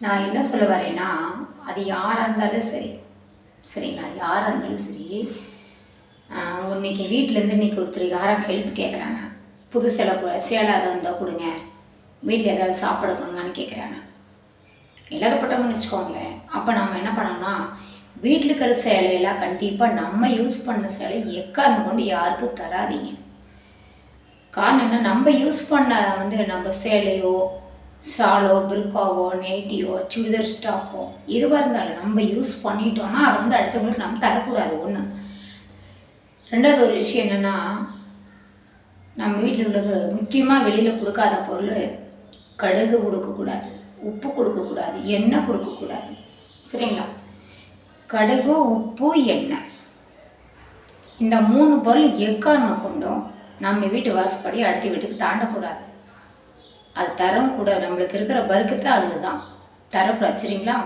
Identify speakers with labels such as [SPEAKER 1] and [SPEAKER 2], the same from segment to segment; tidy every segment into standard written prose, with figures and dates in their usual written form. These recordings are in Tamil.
[SPEAKER 1] நான் என்ன சொல்ல வரேன்னா, அது யாராக இருந்தாலும் சரி, சரிங்களா? யாராக இருந்தாலும் சரி, இன்னைக்கு வீட்டிலேருந்து இன்னைக்கு ஒருத்தர் யாராக ஹெல்ப் கேட்குறாங்க, புது சேலை அதை இருந்தால் கொடுங்க, வீட்டில் ஏதாவது சாப்பாடு கொடுங்கன்னு கேட்குறாங்க, இலகப்பட்டவங்கன்னு வச்சுக்கோங்களேன். அப்போ நம்ம என்ன பண்ணோம்னா, வீட்டில் இருக்கிற சேலையெல்லாம் கண்டிப்பாக நம்ம யூஸ் பண்ண சேலை எக்காரணம் கொண்டு யாருக்கும் தராதீங்க. காரணம் என்ன, நம்ம யூஸ் பண்ண நம்ம சேலையோ ஷாலோ பிர்காவோ நைட்டியோ சுடிதார் ஸ்டாப்போ எதுவாக இருந்தாலும் நம்ம யூஸ் பண்ணிட்டோம்னா அதை அடுத்தவங்களுக்கு நம்ம தரக்கூடாது. ஒன்று. ரெண்டாவது ஒரு விஷயம் என்னென்னா, நம்ம வீட்டில் உள்ளது முக்கியமாக வெளியில் கொடுக்காத பொருள், கடுகு கொடுக்கக்கூடாது, உப்பு கொடுக்கக்கூடாது, எண்ணெய் கொடுக்கக்கூடாது. சரிங்களா? கடுகு, உப்பு, எண்ணெய், இந்த 3 பொருள் எக்காரணம் கொண்டும் நம்ம வீட்டு வாசப்படி அடுத்த வீட்டுக்கு தாண்டக்கூடாது. அது தரவும் கூடாது. நம்மளுக்கு இருக்கிற பருக்கத்தை அதில் தான் தரக்கூடாது. சரிங்களா?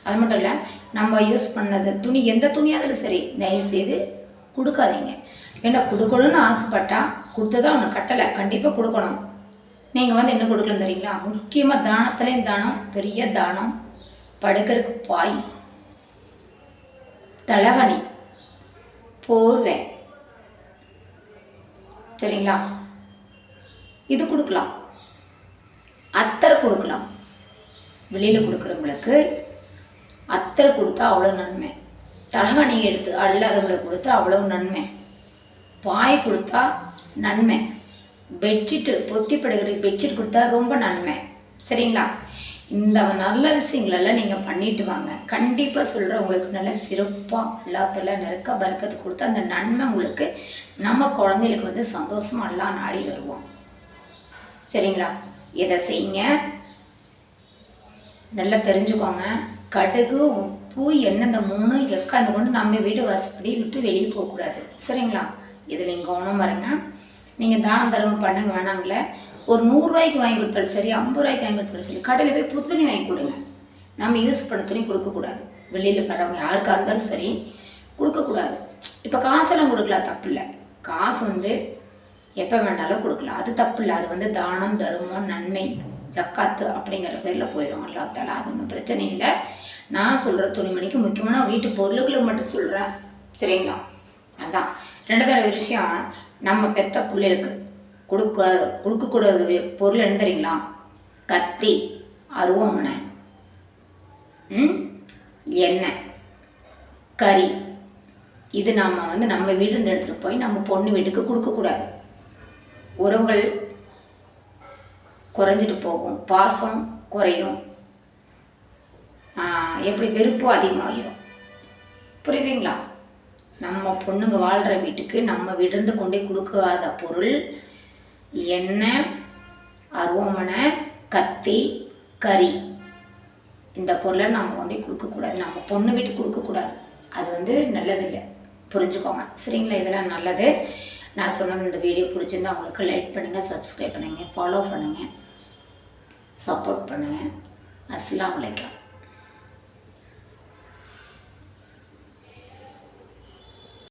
[SPEAKER 1] அது மட்டும் இல்லை, நம்ம யூஸ் பண்ணது துணி, எந்த துணியாக இருந்தாலும் சரி, தயவுசெய்து கொடுக்காதீங்க. ஏன்னா கொடுக்கணும்னு ஆசைப்பட்டா கொடுத்ததான் ஒன்று கட்டலை, கண்டிப்பாக கொடுக்கணும். நீங்கள் என்ன கொடுக்கலன்னு தெரியுங்களா? முக்கியமாக தானத்துலேயும் தானம், பெரிய தானம், படுக்கிறதுக்கு பாய், தலகணி, போர்வை, சரிங்களா? இது கொடுக்கலாம். அத்தரை கொடுக்கலாம். வெளியில் கொடுக்குறவங்களுக்கு அத்தரை கொடுத்தா அவ்வளோ நன்மை. தலகணி எடுத்து அல்லாதவங்களுக்கு கொடுத்தா அவ்வளோ நன்மை. பாய் கொடுத்தா நன்மை. பெட்ஷீட்டு பொத்தி படுக்கிறதுக்கு பெட்ஷீட் கொடுத்தா ரொம்ப நன்மை. சரிங்களா? இந்த நல்ல விஷயங்களெல்லாம் நீங்கள் பண்ணிட்டு வாங்க. கண்டிப்பாக சொல்கிறேன், உங்களுக்கு நல்ல சிறப்பாக எல்லாத்தெல்லாம் நெருக்க பறக்கத்து கொடுத்தா அந்த நன்மை உங்களுக்கு, நம்ம குழந்தைகளுக்கு சந்தோஷமாக எல்லாம் நாடி வருவோம். சரிங்களா? இதை செய்யுங்க. நல்லா தெரிஞ்சுக்கோங்க. கடுகு, உப்பு, எண்ணெய், இந்த 3 எக்காந்து கொண்டு நம்ம வீடு வாசப்படி விட்டு வெளியே போகக்கூடாது. சரிங்களா? இதில் நீங்கள் கவனம் பாருங்க. நீங்கள் தானம் தர்மம் பண்ணுங்க வேணாங்களே, ஒரு 100 ரூபாய்க்கு வாங்கி கொடுத்தாலும் சரி, 50 ரூபாய்க்கு வாங்கி கொடுத்தாலும் சரி, கடையில் போய் புது துணி வாங்கி கொடுங்க. நம்ம யூஸ் பண்ண துணி கொடுக்கக்கூடாது. வெளியில் வர்றவங்க யாருக்காக இருந்தாலும் சரி கொடுக்கக்கூடாது. இப்போ காசெல்லாம் கொடுக்கலாம், தப்பு இல்லை. காசு எப்போ வேணாலும் கொடுக்கலாம், அது தப்பு இல்லை. அது தானம் தர்மம் நன்மை ஜக்காத்து அப்படிங்கிற பேரில் போயிடும். அல்லாத்தால அது ஒன்றும் பிரச்சனை இல்லை. நான் சொல்கிற துணிமணிக்கு முக்கியமான வீட்டு பொருளுக்கு மட்டும் சொல்கிறேன். சரிங்களா? அதான். ரெண்டாவது விஷயம், நம்ம பெத்த பிள்ளைகளுக்கு கொடுக்கக்கூடாது பொருள் என்ன தெரியுங்களா? கத்தி, அருவாமனை, எண்ணெய், கறி. இது நாம் நம்ம வீட்டிலேருந்து எடுத்துகிட்டு போய் நம்ம பொண்ணு வீட்டுக்கு கொடுக்கக்கூடாது. உறவுகள் குறைஞ்சிட்டு போகும், பாசம் குறையும், எப்படி வெறுப்பு அதிகமாகிடும். புரியுதுங்களா? நம்ம பொண்ணுங்க வாழ்கிற வீட்டுக்கு நம்ம வீட்டிலேருந்து கொண்டே கொடுக்காத பொருள் எண்ணெய், அருவாமனை, கத்தி, கறி, இந்த பொருளை நம்ம கொண்டே கொடுக்கக்கூடாது. நம்ம பொண்ணு வீட்டுக்கு கொடுக்கக்கூடாது. அது நல்லதில்லை, புரிஞ்சுக்கோங்க. சரிங்களா? இதெல்லாம் நல்லது. நான் சொன்னது இந்த வீடியோ பிடிச்சிருந்தா உங்களுக்கு லைக் பண்ணுங்கள், சப்ஸ்கிரைப் பண்ணுங்கள், ஃபாலோ பண்ணுங்கள், சப்போர்ட் பண்ணுங்கள். அஸ்ஸலாமு அலைக்கும்.